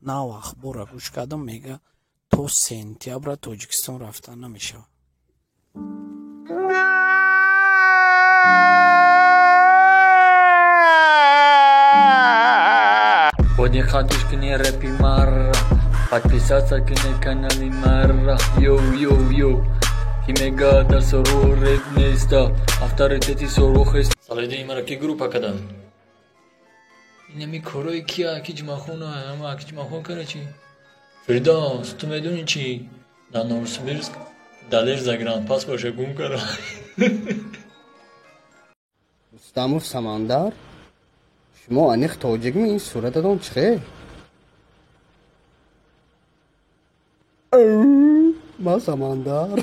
нав ахбора гӯш кардам, мега то сентябр Тоҷикистон рафтан намешавад. Подихать кишкине рэпи марра, подписаться к канале марра. Йоу. Химега да соро рэп неста, авторитети соро хест. Салида имара ки группа кадан? Инами корой кия, акиҷмахона, ама акиҷмахон кара чи? Фирдавс, ту медуни чи? Да Новосибирск далер загранпас боша гум кара. Рустамов Самандар? шумо аниқ тоҷикми ин сурататон чӣ? ман Самандар.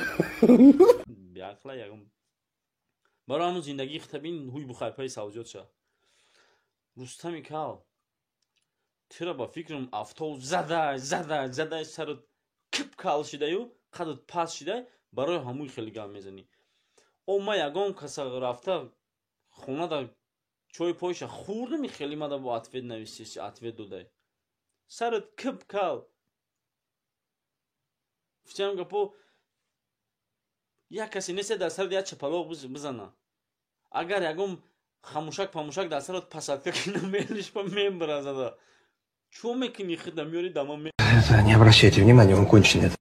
биақла ягон барои ҳамун зиндагии хитабин ҳуй бухайпаи савзиёт ша. Рустами кал тира ба фикрам автов задай сарат кип кал шидаю қадат пас шидай барои ҳамуи хеле гам мезанӣ. Ма ягон каса рафта хонада чой пойша хурдами хеле мада бо ответ нависиси ответ додай. Сарат кип кал. Фичам гапо як касе нест дар сарат як чапалоқ бизана. Агар ягон хамушак памушак дар сарат пасадка кина мелиш па мембразада. Чо мекини хида мёри дама Не обращайте внимания, он конченый.